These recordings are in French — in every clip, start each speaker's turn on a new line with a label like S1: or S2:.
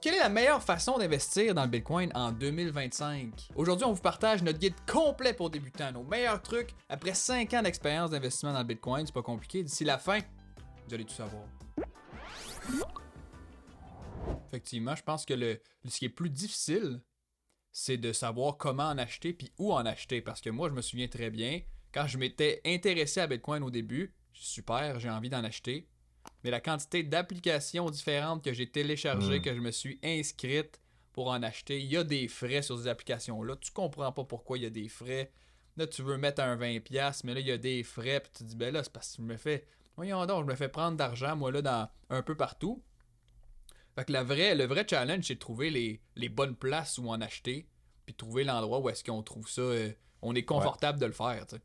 S1: Quelle est la meilleure façon d'investir dans le Bitcoin en 2025? Aujourd'hui, on vous partage notre guide complet pour débutants, nos meilleurs trucs après 5 ans d'expérience d'investissement dans le Bitcoin. C'est pas compliqué. D'ici la fin, vous allez tout savoir. Effectivement, je pense que ce qui est plus difficile, c'est de savoir comment en acheter puis où en acheter. Parce que moi, je me souviens très bien, quand je m'étais intéressé à Bitcoin au début, super, j'ai envie d'en acheter. Mais la quantité d'applications différentes que j'ai téléchargées, que je me suis inscrite pour en acheter, il y a des frais sur ces applications-là. Tu comprends pas pourquoi il y a des frais. Là, tu veux mettre un 20$, mais là, il y a des frais. Puis tu te dis, ben là, c'est parce que voyons donc, je me fais prendre d'argent, moi, là, dans un peu partout. Fait que le vrai challenge, c'est de trouver les bonnes places où en acheter, puis de trouver l'endroit où est-ce qu'on trouve ça, on est confortable de le faire, tu sais.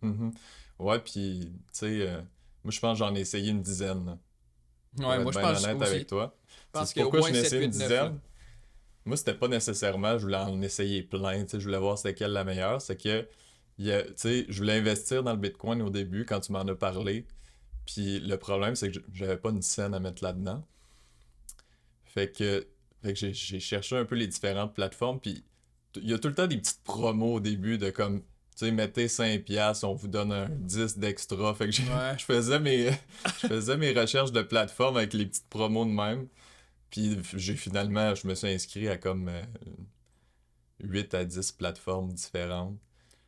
S2: Mhm. Ouais, puis, tu sais, moi, je pense que j'en ai essayé une dizaine, là, pour
S1: Ouais,
S2: être
S1: moi, je
S2: bien
S1: pense
S2: honnête
S1: aussi.
S2: avec toi.
S1: Je
S2: Tu
S1: pense
S2: sais
S1: qu'il y a au
S2: pourquoi
S1: moins
S2: j'en ai
S1: 7,
S2: essayé une
S1: 8, 9, là.
S2: dizaine? Moi, c'était pas nécessairement, je voulais en essayer plein, tu sais, je voulais voir c'était quelle la meilleure. C'est que, tu sais, je voulais investir dans le Bitcoin au début, quand tu m'en as parlé. Puis le problème, c'est que j'avais pas une scène à mettre là-dedans. Fait que, j'ai cherché un peu les différentes plateformes, puis il y a tout le temps des petites promos au début de comme, tu sais, mettez 5$, on vous donne un 10 d'extra. Fait que
S1: Ouais.
S2: je faisais je faisais mes recherches de plateformes avec les petites promos de même. Puis je me suis inscrit à comme 8 à 10 plateformes différentes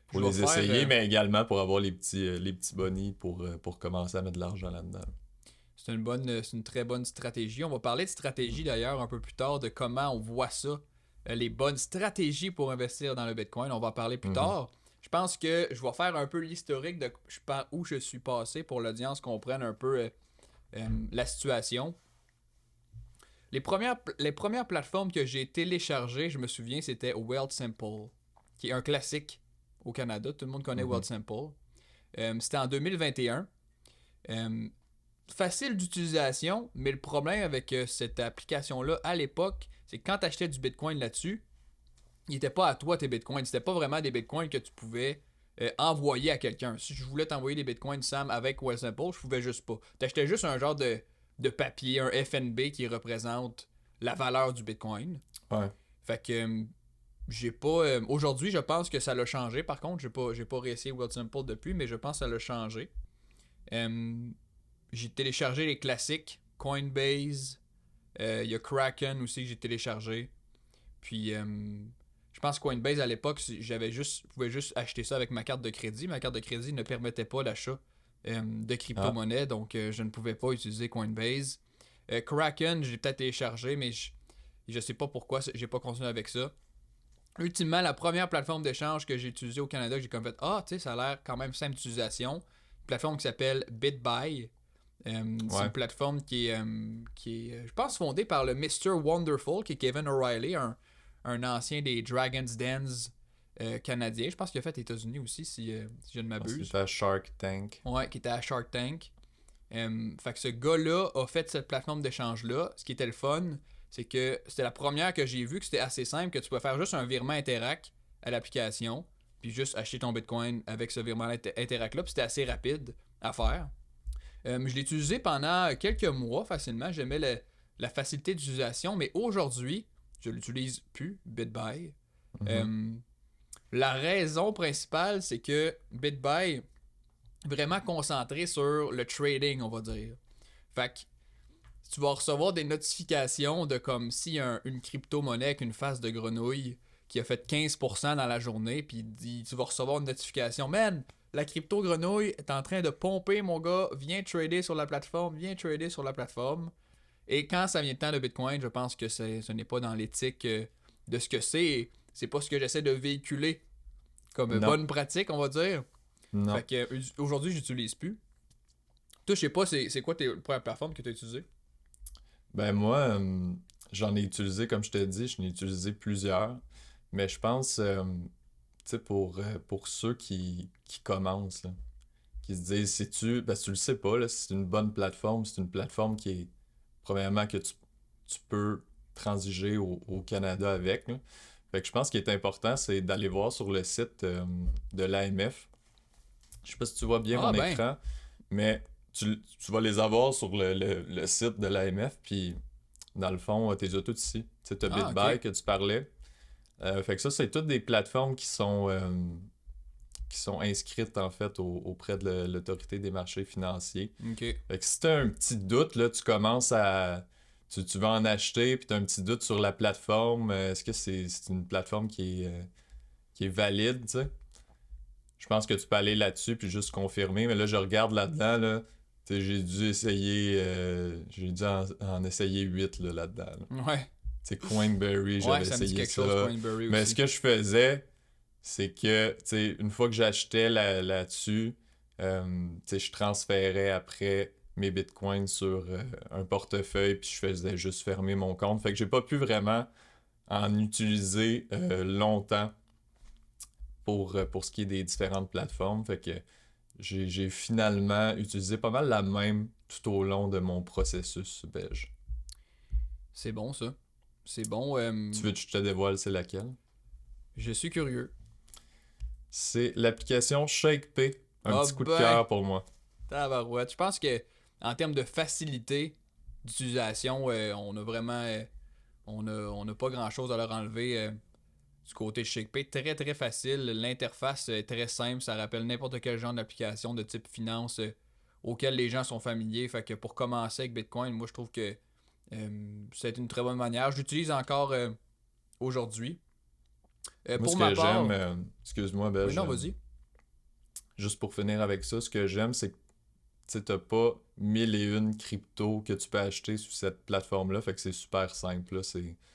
S1: Je
S2: pour
S1: vais
S2: les
S1: faire.
S2: essayer, mais également pour avoir les petits bonnies pour commencer à mettre de l'argent là-dedans.
S1: C'est une très bonne stratégie. On va parler de stratégie d'ailleurs un peu plus tard, de comment on voit ça, les bonnes stratégies pour investir dans le Bitcoin. On va en parler plus
S2: Mhm.
S1: tard. Je pense que je vais faire un peu l'historique de où je suis passé pour l'audience comprenne un peu la situation. Les premières plateformes que j'ai téléchargées, je me souviens, c'était Wealthsimple, qui est un classique au Canada. Tout le monde connaît
S2: Mhm.
S1: Wealthsimple. C'était en 2021. Euh, Facile d'utilisation, mais le problème avec cette application-là à l'époque, c'est que quand tu achetais du Bitcoin là-dessus, il n'était pas à toi tes Bitcoins. C'était pas vraiment des Bitcoins que tu pouvais envoyer à quelqu'un. Si je voulais t'envoyer des Bitcoins, Sam, avec Wealthsimple, je pouvais juste pas. Tu achetais juste un genre de papier, un FNB qui représente la valeur du Bitcoin.
S2: Ouais.
S1: Fait que j'ai pas. Aujourd'hui, je pense que ça l'a changé. Par contre, j'ai pas réessayé Wealthsimple depuis, mais je pense que ça l'a changé. Euh, j'ai téléchargé les classiques, Coinbase, il y a Kraken aussi que j'ai téléchargé. Puis je pense que Coinbase à l'époque, je pouvais juste acheter ça avec ma carte de crédit. Ma carte de crédit ne permettait pas l'achat de
S2: Ah.
S1: crypto-monnaie, donc je ne pouvais pas utiliser Coinbase. Kraken, j'ai peut-être téléchargé, mais je sais pas pourquoi j'ai pas continué avec ça. Ultimement, la première plateforme d'échange que j'ai utilisée au Canada, que j'ai comme fait, ah, tu sais, ça a l'air quand même simple d'utilisation. Une plateforme qui s'appelle BitBuy. C'est une
S2: Ouais.
S1: plateforme qui est, je pense, fondée par le Mr. Wonderful, qui est Kevin O'Reilly, un ancien des Dragon's Dens canadiens. Je pense qu'il a fait les États-Unis aussi, si je ne
S2: Je pense qu'il
S1: m'abuse.
S2: était à Shark Tank.
S1: Ouais, qui était à Shark Tank. Fait que ce gars-là a fait cette plateforme d'échange-là. Ce qui était le fun, c'est que c'était la première que j'ai vue, que c'était assez simple, que tu pouvais faire juste un virement Interac à l'application, puis juste acheter ton Bitcoin avec ce virement Interac-là, puis c'était assez rapide à faire. Je l'ai utilisé pendant quelques mois facilement. J'aimais la facilité d'utilisation, mais aujourd'hui, je l'utilise plus, BitBuy.
S2: Mhm.
S1: Euh, la raison principale, c'est que BitBuy est vraiment concentré sur le trading, on va dire. Fait que tu vas recevoir des notifications de comme s'il y a une crypto-monnaie avec une face de grenouille qui a fait 15% dans la journée, puis tu vas recevoir une notification. Man, la crypto-grenouille est en train de pomper, mon gars. Viens trader sur la plateforme, viens trader sur la plateforme. Et quand ça vient de temps de Bitcoin, je pense que ce n'est pas dans l'éthique de ce que c'est. C'est pas ce que j'essaie de véhiculer comme
S2: Non.
S1: bonne pratique, on va dire. Fait
S2: Non.
S1: que aujourd'hui, j'utilise plus. Toi, je sais pas, c'est quoi tes premières plateformes que tu as utilisées?
S2: Ben moi, j'en ai utilisé, comme je te dis, j'en ai utilisé plusieurs. Mais je pense, tu sais, pour ceux qui commencent, là, qui se disent, parce que tu le sais pas, là, si c'est une bonne plateforme, c'est une plateforme qui est, premièrement, que tu peux transiger au Canada avec, là. Fait que je pense qu'il est important, c'est d'aller voir sur le site de l'AMF. Je sais pas si tu vois bien
S1: Ah
S2: mon
S1: ben,
S2: écran, mais tu vas les avoir sur le site de l'AMF, puis Dans le fond, t'es tout ici. Tu sais, t'as
S1: Ah,
S2: BitBuy
S1: ok.
S2: que tu parlais. Fait que ça, c'est toutes des plateformes qui sont inscrites en fait auprès de l'autorité des marchés financiers.
S1: Ok.
S2: Fait que si t'as un petit doute, là, tu commences à. Tu vas en acheter, puis t'as un petit doute sur la plateforme. Est-ce que c'est une plateforme qui est valide, tu sais? Je pense que tu peux aller là-dessus puis juste confirmer. Mais là, je regarde là-dedans, là. Tu sais, j'ai dû essayer. J'ai dû en essayer 8 là, là-dedans. Là.
S1: Ouais.
S2: Tu sais, Coinberry,
S1: Ouais,
S2: j'avais
S1: ça me dit
S2: essayé
S1: quelque chose,
S2: ça.
S1: Coinberry
S2: Mais ce
S1: aussi.
S2: que je faisais, c'est que, tu sais, une fois que j'achetais là-dessus, tu sais, je transférais après mes bitcoins sur un portefeuille, puis je faisais juste fermer mon compte. Fait que j'ai pas pu vraiment en utiliser longtemps pour ce qui est des différentes plateformes. Fait que j'ai finalement utilisé pas mal la même tout au long de mon processus belge.
S1: C'est bon, ça. C'est bon.
S2: Tu veux que je te dévoile c'est laquelle?
S1: Je suis curieux.
S2: C'est l'application ShakePay. Un
S1: Ah
S2: petit coup de
S1: ben,
S2: cœur pour moi.
S1: tabarouette. Je pense que en termes de facilité d'utilisation, on a vraiment. On n'a pas grand chose à leur enlever du côté de ShakePay. Très très facile. L'interface est très simple. Ça rappelle n'importe quel genre d'application de type finance auquel les gens sont familiers. Fait que pour commencer avec Bitcoin, moi je trouve que c'est une très bonne manière. Je l'utilise encore aujourd'hui.
S2: Moi, ce
S1: Pour ma
S2: que j'aime,
S1: part.
S2: excuse-moi,
S1: Oui,
S2: Belge,
S1: non, vas-y.
S2: juste pour finir avec ça, ce que j'aime, c'est que tu sais, t'as pas mille et une cryptos que tu peux acheter sur cette plateforme-là. Fait que c'est super simple. Là.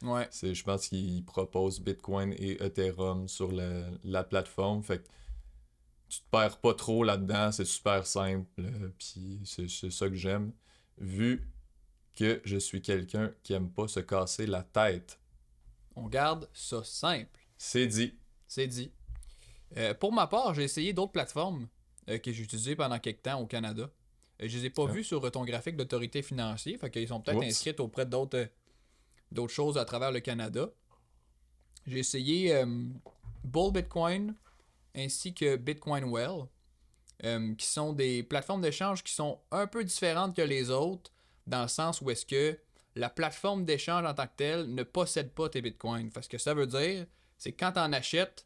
S1: Ouais.
S2: Je pense qu'ils proposent Bitcoin et Ethereum sur la plateforme. Fait que tu te perds pas trop là-dedans. C'est super simple. Puis c'est ça que j'aime. Vu que je suis quelqu'un qui aime pas se casser la tête.
S1: On garde ça simple.
S2: C'est dit.
S1: C'est dit. Pour ma part, j'ai essayé d'autres plateformes que j'ai utilisées pendant quelques temps au Canada. Je les ai pas
S2: Ah.
S1: vues sur ton graphique d'autorité financière, fait qu'ils sont peut-être
S2: Oups.
S1: inscrites auprès d'autres choses à travers le Canada. J'ai essayé Bull Bitcoin ainsi que Bitcoin Well, qui sont des plateformes d'échange qui sont un peu différentes que les autres, dans le sens où est-ce que la plateforme d'échange en tant que telle ne possède pas tes bitcoins. Parce que ça veut dire, c'est que quand tu en achètes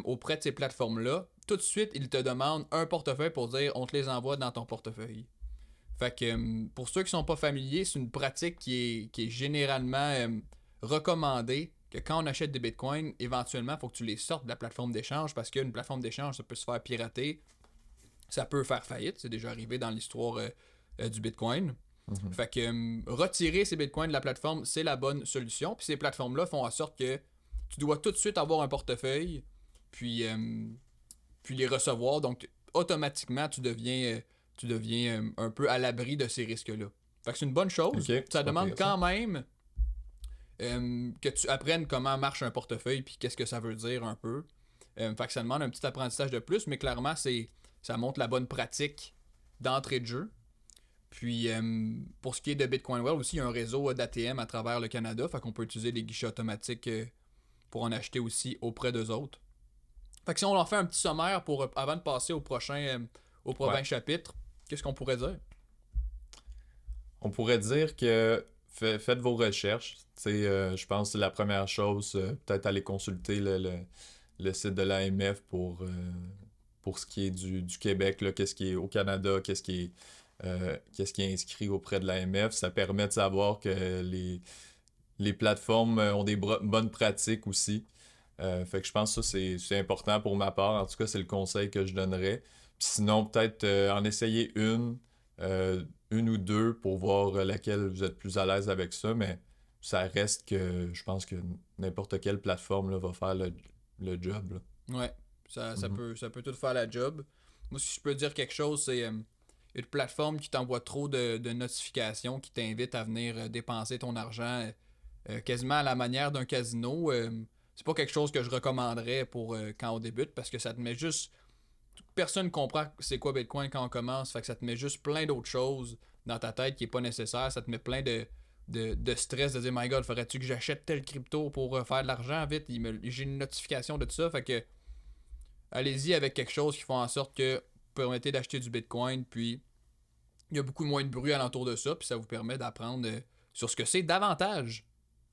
S1: auprès de ces plateformes-là, tout de suite, ils te demandent un portefeuille pour dire on te les envoie dans ton portefeuille. Fait que pour ceux qui sont pas familiers, c'est une pratique qui est généralement recommandée que quand on achète des bitcoins, éventuellement, il faut que tu les sortes de la plateforme d'échange parce qu'une plateforme d'échange, ça peut se faire pirater, ça peut faire faillite. C'est déjà arrivé dans l'histoire du bitcoin.
S2: Mhm.
S1: Fait que retirer ces bitcoins de la plateforme, c'est la bonne solution. Puis ces plateformes-là font en sorte que tu dois tout de suite avoir un portefeuille, puis, puis les recevoir. Donc, automatiquement, tu deviens un peu à l'abri de ces risques-là. Fait que c'est une bonne
S2: Ok,
S1: chose. Ça
S2: c'est pas
S1: demande
S2: pire ça.
S1: quand même que tu apprennes comment marche un portefeuille, puis qu'est-ce que ça veut dire un peu. Fait que ça demande un petit apprentissage de plus, mais clairement, ça montre la bonne pratique d'entrée de jeu. Puis, pour ce qui est de Bitcoin Well aussi, il y a un réseau d'ATM à travers le Canada. Fait qu'on peut utiliser les guichets automatiques pour en acheter aussi auprès d'eux autres. Fait que si on leur fait un petit sommaire avant de passer au
S2: Ouais.
S1: prochain chapitre, qu'est-ce qu'on pourrait dire?
S2: On pourrait dire que faites vos recherches. Je pense que c'est la première chose, peut-être aller consulter le site de l'AMF pour ce qui est du Québec, là, qu'est-ce qui est au Canada, qu'est-ce qui est inscrit auprès de l'AMF. Ça permet de savoir que les plateformes ont des bonnes pratiques aussi. Fait que je pense que ça, c'est important pour ma part. En tout cas, c'est le conseil que je donnerais. Puis sinon, peut-être en essayer une ou deux pour voir laquelle vous êtes plus à l'aise avec ça, mais ça reste que je pense que n'importe quelle plateforme là, va faire le job. Là.
S1: Ouais, ça
S2: Mhm.
S1: peut, ça peut tout faire la job. Moi, si je peux dire quelque chose, c'est une plateforme qui t'envoie trop de notifications, qui t'invite à venir dépenser ton argent quasiment à la manière d'un casino. C'est pas quelque chose que je recommanderais pour quand on débute parce que ça te met juste. Personne comprend c'est quoi Bitcoin quand on commence, fait que ça te met juste plein d'autres choses dans ta tête qui est pas nécessaire. Ça te met plein de stress de dire my god, faudrait-tu que j'achète tel crypto pour faire de l'argent vite? J'ai une notification de tout ça, fait que allez-y avec quelque chose qui fait en sorte que vous permettez d'acheter du Bitcoin, puis il y a beaucoup moins de bruit alentour de ça, puis ça vous permet d'apprendre sur ce que c'est davantage.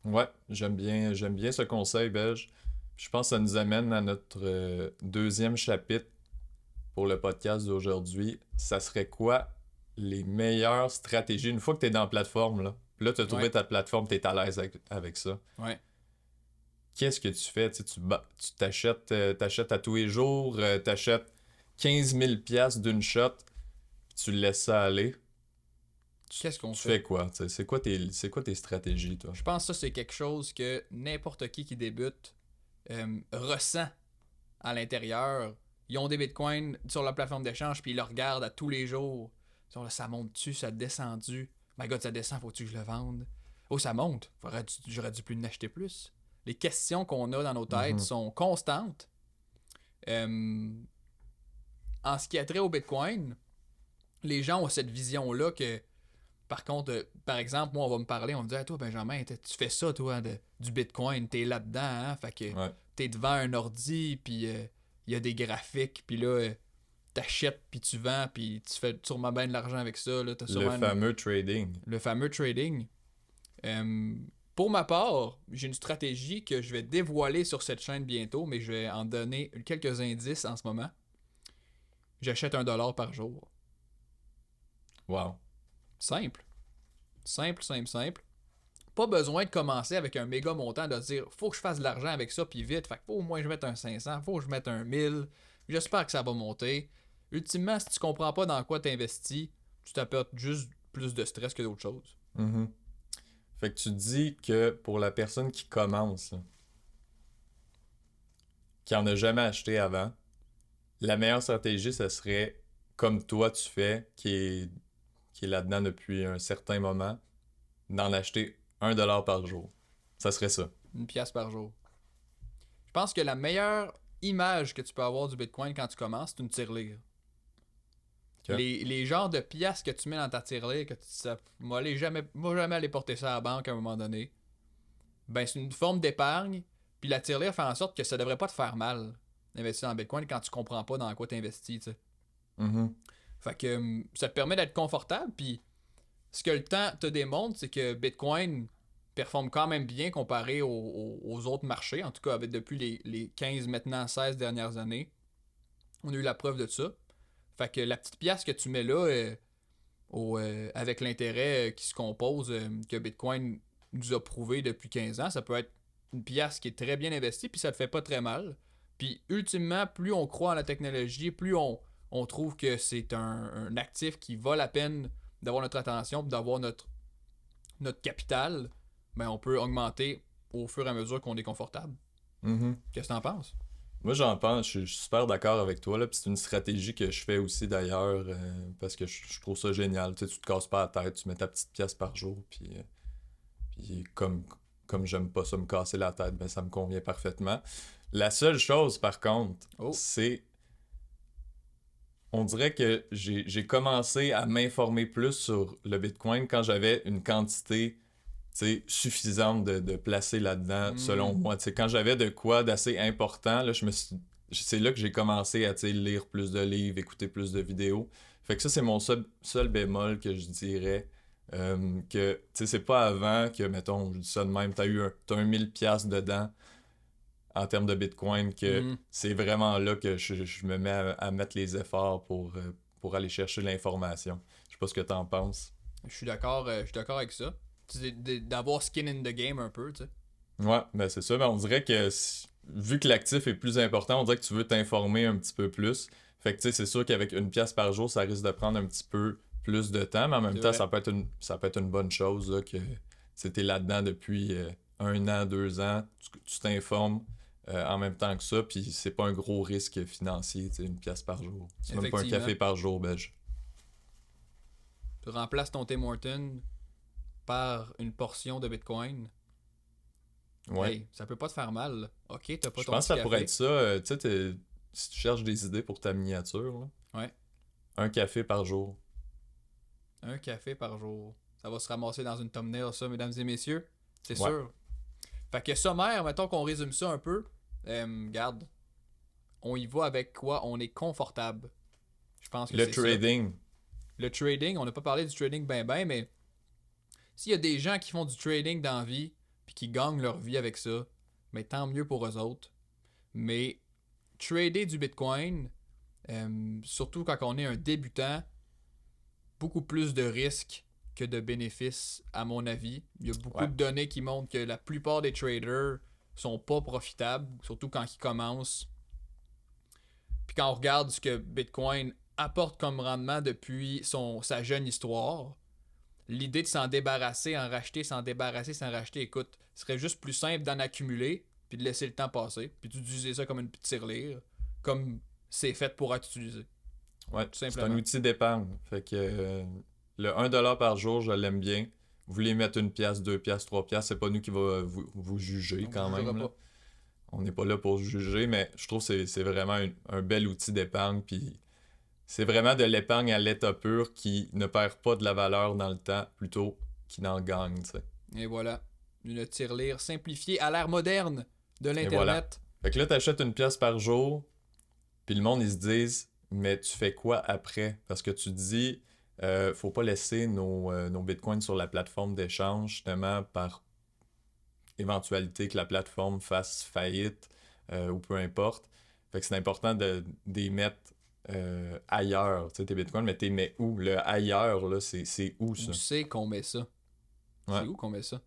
S2: Ouais, j'aime bien ce conseil, Belge. Je pense que ça nous amène à notre deuxième chapitre pour le podcast d'aujourd'hui. Ça serait quoi les meilleures stratégies une fois que tu es dans la plateforme, là? Puis là, tu as trouvé
S1: Ouais,
S2: ta plateforme, tu es à l'aise avec ça.
S1: ouais.
S2: Qu'est-ce que tu fais? Tu sais, tu t'achètes à tous les jours, t'achètes 15 000 piastres d'une shot, puis tu laisses ça aller.
S1: Qu'est-ce qu'on
S2: Tu
S1: fait?
S2: fais quoi? Tu sais, c'est quoi tes stratégies, toi?
S1: Je pense que ça, c'est quelque chose que n'importe qui débute ressent à l'intérieur. Ils ont des bitcoins sur la plateforme d'échange, puis ils le regardent à tous les jours. Ils sont là, ça monte-tu, ça a descendu. My God, ça descend, faut-tu que je le vende? Oh, ça monte. J'aurais dû plus en acheter plus. Les questions qu'on a dans nos têtes
S2: Mhm.
S1: sont constantes. En ce qui a trait au bitcoin, les gens ont cette vision-là que, par contre, par exemple, moi, on va me parler, on me dit, hey, toi, Benjamin, tu fais ça, toi, du bitcoin, t'es là-dedans, hein? Fait que
S2: Ouais.
S1: t'es devant un ordi, puis il y a des graphiques, puis là, t'achètes, puis tu vends, puis tu fais sûrement bien de l'argent avec ça, là, t'as
S2: Le
S1: sûrement
S2: fameux trading.
S1: le fameux trading. Euh, pour ma part, j'ai une stratégie que je vais dévoiler sur cette chaîne bientôt, mais je vais en donner quelques indices en ce moment. J'achète $1 par jour.
S2: Wow.
S1: Simple. Simple, simple, simple. Pas besoin de commencer avec un méga montant, de dire faut que je fasse de l'argent avec ça, puis vite. Fait que faut au moins que je mette un 500, faut que je mette un 1000. J'espère que ça va monter. Ultimement, si tu comprends pas dans quoi tu investis, tu t'apportes juste plus de stress que d'autres choses.
S2: Mhm. Fait que tu dis que pour la personne qui commence, là, qui en a jamais acheté avant, la meilleure stratégie, ce serait comme toi tu fais, qui est là-dedans depuis un certain moment, d'en acheter 1$ par jour. Ça serait ça.
S1: Une pièce par jour. Je pense que la meilleure image que tu peux avoir du Bitcoin quand tu commences, c'est une tirelire.
S2: Ok.
S1: Les genres de pièces que tu mets dans ta tirelire, que tu sais, moi jamais aller porter ça à la banque à un moment donné, ben c'est une forme d'épargne, puis la tirelire fait en sorte que ça devrait pas te faire mal d'investir dans le Bitcoin quand tu comprends pas dans quoi tu investis, tu sais.
S2: Mhm.
S1: Fait que ça te permet d'être confortable, puis ce que le temps te démontre, c'est que Bitcoin performe quand même bien comparé aux autres marchés, en tout cas depuis les 15, maintenant 16 dernières années. On a eu la preuve de ça. Fait que la petite pièce que tu mets là, avec l'intérêt qui se compose, que Bitcoin nous a prouvé depuis 15 ans, ça peut être une pièce qui est très bien investie, puis ça te fait pas très mal. Puis ultimement, plus on croit en la technologie, plus on trouve que c'est un actif qui vaut la peine d'avoir notre attention, d'avoir notre capital, ben on peut augmenter au fur et à mesure qu'on est confortable.
S2: Mhm.
S1: Qu'est-ce que t'en penses?
S2: Moi, j'en pense, je suis super d'accord avec toi, là, puis c'est une stratégie que je fais aussi d'ailleurs, parce que je trouve ça génial. Tu sais, tu te casses pas la tête, tu mets ta petite pièce par jour, puis comme j'aime pas ça me casser la tête, ben ça me convient parfaitement. La seule chose, par contre,
S1: Oh,
S2: c'est, on dirait que j'ai commencé à m'informer plus sur le Bitcoin quand j'avais une quantité, tu sais, suffisante de placer là-dedans, selon moi. Tu sais, quand j'avais de quoi d'assez important, là, c'est là que j'ai commencé à, tu sais, lire plus de livres, écouter plus de vidéos. Fait que ça, c'est mon seul bémol que je dirais. Que, tu sais, c'est pas avant que, mettons, je dis ça de même, t'as un 1000$ piastres dedans en termes de Bitcoin, que
S1: mhm.
S2: c'est vraiment là que je me mets à mettre les efforts pour aller chercher l'information. Je sais pas ce que t'en penses.
S1: Je suis d'accord avec ça. D'avoir skin in the game un peu, tu sais.
S2: Ouais, ben c'est ça. Ben on dirait que vu que l'actif est plus important, on dirait que tu veux t'informer un petit peu plus. Fait que tu sais, c'est sûr qu'avec une pièce par jour, ça risque de prendre un petit peu plus de temps, mais en même
S1: C'est
S2: temps,
S1: vrai.
S2: ça peut être une bonne chose là, que c'était là-dedans depuis 1 an, 2 ans, tu t'informes en même temps que ça, puis c'est pas un gros risque financier, tu sais, une pièce par jour. C'est même pas un
S1: Effectivement.
S2: café par jour, belge.
S1: Tu remplaces ton Tim Horton par une portion de Bitcoin.
S2: Ouais.
S1: Hey, ça peut pas te faire mal, là. Ok, t'as pas
S2: Je
S1: ton
S2: pense
S1: petit
S2: que ça pourrait être
S1: café.
S2: ça. Tu sais, si tu cherches des idées pour ta miniature, là,
S1: Ouais.
S2: un café par jour.
S1: Un café par jour. Ça va se ramasser dans une thumbnail, ça, mesdames et messieurs. C'est
S2: Ouais.
S1: sûr. Fait que sommaire, mettons qu'on résume ça un peu. Garde, on y va avec quoi on est confortable. Je pense que
S2: Le
S1: c'est ça.
S2: trading.
S1: Le trading, on n'a pas parlé du trading ben ben, mais S'il y a des gens qui font du trading dans la vie, puis qui gagnent leur vie avec ça, mais tant mieux pour eux autres. Mais trader du Bitcoin, surtout quand on est un débutant, beaucoup plus de risques que de bénéfices, à mon avis. Il y a beaucoup de données qui montrent que la plupart des traders sont pas profitables, surtout quand ils commencent. Puis quand on regarde ce que Bitcoin apporte comme rendement depuis sa jeune histoire, l'idée de s'en débarrasser, en racheter, s'en débarrasser, s'en racheter, écoute, ce serait juste plus simple d'en accumuler, puis de laisser le temps passer, puis d'utiliser ça comme une petite tirelire, comme c'est fait pour être utilisé.
S2: Ouais, c'est un outil d'épargne. Fait que le 1$ par jour, je l'aime bien. Vous voulez mettre 1$, 2$, 3$, c'est pas nous qui va vous juger quand même. Là. On n'est pas là pour juger, mais je trouve que c'est vraiment un bel outil d'épargne. Puis c'est vraiment de l'épargne à l'état pur qui ne perd pas de la valeur dans le temps, plutôt qu'il en gagne. T'sais.
S1: Et voilà, une tirelire simplifiée à l'ère moderne de l'Internet. Voilà.
S2: Fait que là, t'achètes 1$ par jour, puis le monde, ils se disent, mais tu fais quoi après? Parce que tu dis, faut pas laisser nos bitcoins sur la plateforme d'échange, justement, par éventualité que la plateforme fasse faillite ou peu importe. Fait que c'est important de les mettre ailleurs, tu sais, tes bitcoins, mais t'es mets où? Le ailleurs, là, c'est où ça?
S1: Où c'est qu'on met ça? Ouais. C'est où qu'on met ça?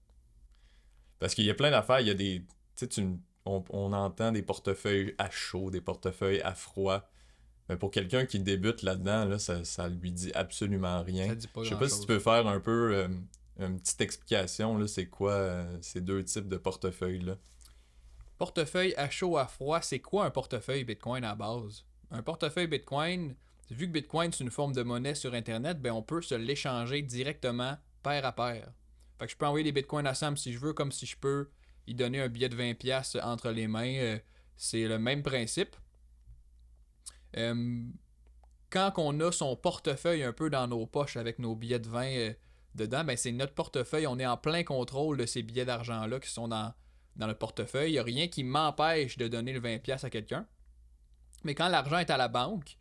S2: Parce qu'il y a plein d'affaires, il y a des... Tu sais, on entend des portefeuilles à chaud, des portefeuilles à froid. Mais pour quelqu'un qui débute là-dedans, là, ça lui dit absolument rien.
S1: Ça dit pas
S2: Je sais pas si tu peux faire un peu une petite explication, là, c'est quoi ces deux types de portefeuilles-là?
S1: Portefeuille à chaud, à froid, c'est quoi un portefeuille Bitcoin à base? Un portefeuille Bitcoin, vu que Bitcoin c'est une forme de monnaie sur Internet, ben on peut se l'échanger directement pair à pair. Fait que je peux envoyer des Bitcoins à Sam si je veux, comme si je peux y donner un billet de 20$ entre les mains. C'est le même principe. Quand on a son portefeuille un peu dans nos poches avec nos billets de 20 dedans, ben c'est notre portefeuille. On est en plein contrôle de ces billets d'argent-là qui sont dans le portefeuille. Il n'y a rien qui m'empêche de donner le 20$ à quelqu'un. Mais quand l'argent est à la banque,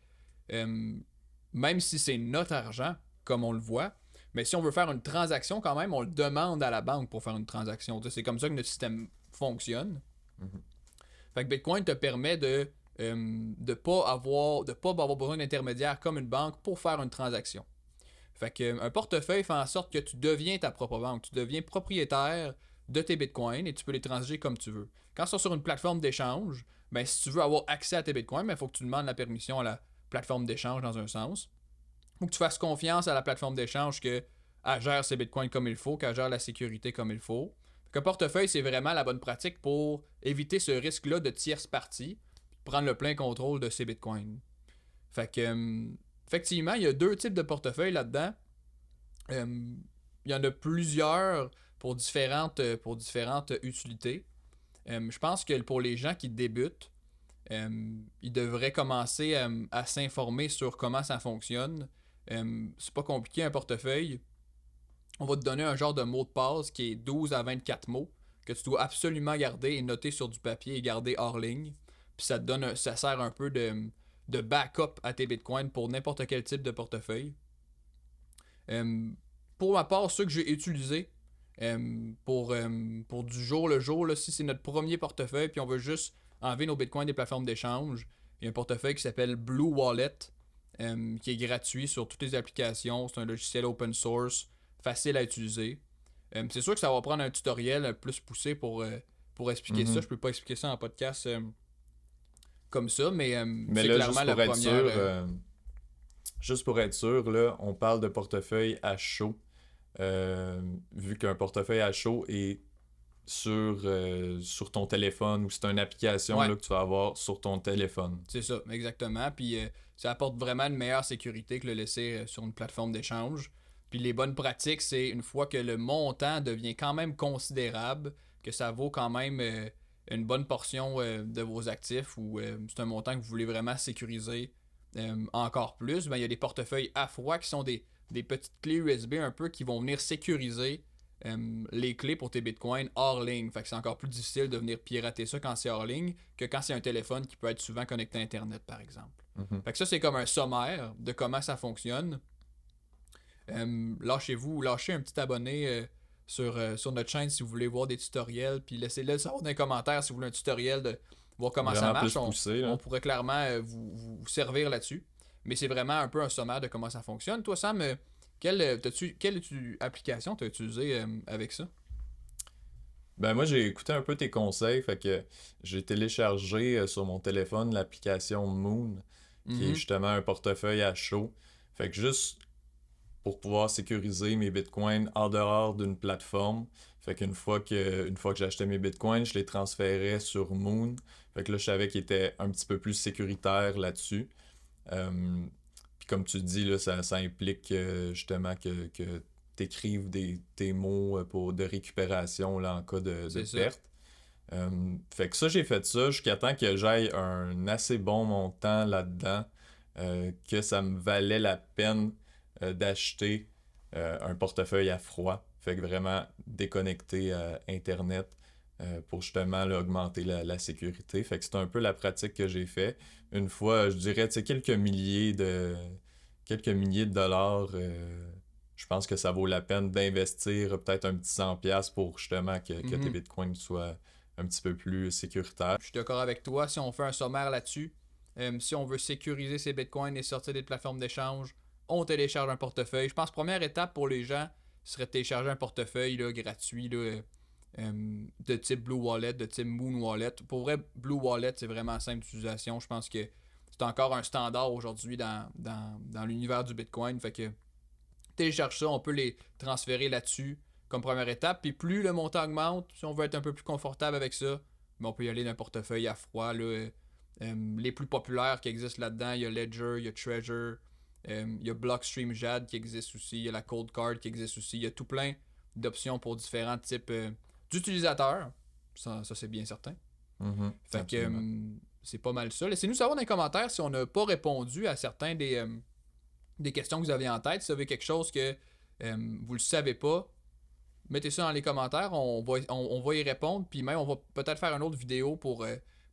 S1: même si c'est notre argent, comme on le voit, mais si on veut faire une transaction quand même, on le demande à la banque pour faire une transaction. C'est comme ça que notre système fonctionne. Mm-hmm. Fait que Bitcoin te permet de pas avoir besoin d'intermédiaire comme une banque pour faire une transaction. Fait que un portefeuille fait en sorte que tu deviens ta propre banque. Tu deviens propriétaire de tes bitcoins et tu peux les transiger comme tu veux. Quand ils sont sur une plateforme d'échange, ben si tu veux avoir accès à tes bitcoins, il faut que tu demandes la permission à la plateforme d'échange dans un sens. Ou que tu fasses confiance à la plateforme d'échange qu'elle gère ses bitcoins comme il faut, qu'elle gère la sécurité comme il faut. Un portefeuille, c'est vraiment la bonne pratique pour éviter ce risque-là de tierce partie, prendre le plein contrôle de ses bitcoins. Fait que, effectivement, il y a deux types de portefeuilles là-dedans. Il y en a plusieurs pour différentes utilités. Je pense que pour les gens qui débutent, ils devraient commencer à s'informer sur comment ça fonctionne. C'est pas compliqué, un portefeuille. On va te donner un genre de mot de passe qui est 12 à 24 mots que tu dois absolument garder et noter sur du papier et garder hors ligne. Puis ça sert un peu de backup à tes bitcoins pour n'importe quel type de portefeuille. Pour ma part, ceux que j'ai utilisés pour du jour le jour, là, si c'est notre premier portefeuille puis on veut juste enlever nos bitcoins des plateformes d'échange, il y a un portefeuille qui s'appelle Blue Wallet qui est gratuit sur toutes les applications. C'est un logiciel open source, facile à utiliser. C'est sûr que ça va prendre un tutoriel plus poussé pour expliquer ça. Je peux pas expliquer ça en podcast comme ça, mais c'est
S2: là,
S1: clairement la première...
S2: juste pour être sûr, là, on parle de portefeuille à chaud. Vu qu'un portefeuille à chaud est sur ton téléphone ou c'est une application là, que tu vas avoir sur ton téléphone.
S1: C'est ça, exactement. Puis ça apporte vraiment une meilleure sécurité que le laisser sur une plateforme d'échange. Puis les bonnes pratiques, c'est une fois que le montant devient quand même considérable, que ça vaut quand même une bonne portion de vos actifs ou c'est un montant que vous voulez vraiment sécuriser encore plus, ben, il y a des portefeuilles à froid qui sont des petites clés USB un peu qui vont venir sécuriser les clés pour tes bitcoins hors ligne. Fait que c'est encore plus difficile de venir pirater ça quand c'est hors ligne que quand c'est un téléphone qui peut être souvent connecté à Internet, par exemple. Mm-hmm. Fait que ça, c'est comme un sommaire de comment ça fonctionne. Lâchez un petit abonné sur notre chaîne si vous voulez voir des tutoriels. Puis laissez-le savoir dans les commentaires si vous voulez un tutoriel de voir comment ça
S2: Vraiment
S1: marche.
S2: plus poussé, là.
S1: On pourrait clairement vous servir là-dessus. Mais c'est vraiment un peu un sommaire de comment ça fonctionne. Toi, Sam, quelle application t'as utilisé avec ça?
S2: Ben moi j'ai écouté un peu tes conseils, fait que j'ai téléchargé sur mon téléphone l'application Moon, qui est
S1: Mhm.
S2: justement un portefeuille à chaud. Fait que juste pour pouvoir sécuriser mes bitcoins en dehors d'une plateforme. Fait qu'une fois que j'achetais mes bitcoins, je les transférais sur Moon. Fait que là, je savais qu'il était un petit peu plus sécuritaire là-dessus. Euh, Puis comme tu dis, là, ça implique justement que tu écrives tes mots de récupération là, en cas de
S1: C'est ça.
S2: perte. Fait que ça, j'ai fait ça jusqu'à temps que j'aille un assez bon montant là-dedans, que ça me valait la peine d'acheter un portefeuille à froid. Fait que vraiment déconnecter à Internet pour justement là, augmenter la sécurité. Fait que c'est un peu la pratique que j'ai fait. Une fois, je dirais, tu sais, quelques milliers de dollars, je pense que ça vaut la peine d'investir peut-être un petit 100$ pour justement que tes
S1: Mhm.
S2: bitcoins soient un petit peu plus sécuritaires.
S1: Je suis d'accord avec toi. Si on fait un sommaire là-dessus, si on veut sécuriser ses bitcoins et sortir des plateformes d'échange, on télécharge un portefeuille. Je pense que la première étape pour les gens serait de télécharger un portefeuille là, gratuit là, de type Blue Wallet, de type Moon Wallet. Pour vrai, Blue Wallet, c'est vraiment simple d'utilisation. Je pense que c'est encore un standard aujourd'hui dans l'univers du Bitcoin. Fait que télécharge ça, on peut les transférer là-dessus comme première étape. Puis plus le montant augmente, si on veut être un peu plus confortable avec ça, ben on peut y aller d'un portefeuille à froid. Là, les plus populaires qui existent là-dedans, il y a Ledger, il y a Treasure, il y a Blockstream Jade qui existe aussi, il y a la Cold Card qui existe aussi. Il y a tout plein d'options pour différents types d'utilisateurs. Ça c'est bien certain.
S2: Mhm,
S1: Fait que
S2: absolument.
S1: c'est pas mal ça. Laissez-nous savoir dans les commentaires si on n'a pas répondu à certains des questions que vous avez en tête. Si vous avez quelque chose que vous ne le savez pas, mettez ça dans les commentaires. On va y répondre. Puis même, on va peut-être faire une autre vidéo pour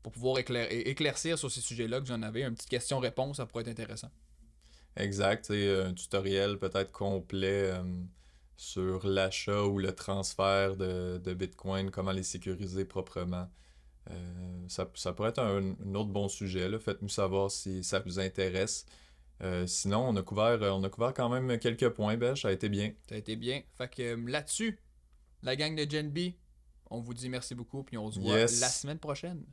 S1: pouvoir éclaircir sur ces sujets-là que j'en avais. Une petite question-réponse, ça pourrait être intéressant.
S2: Exact, tu sais, un tutoriel peut-être complet sur l'achat ou le transfert de Bitcoin, comment les sécuriser proprement. Ça pourrait être un autre bon sujet, là. Faites-nous savoir si ça vous intéresse. Sinon, on a couvert quand même quelques points, Belle, ça a été bien.
S1: Ça a été bien. Fait que là-dessus, la gang de Gen B, on vous dit merci beaucoup. Puis on se voit la
S2: Yes.
S1: semaine prochaine.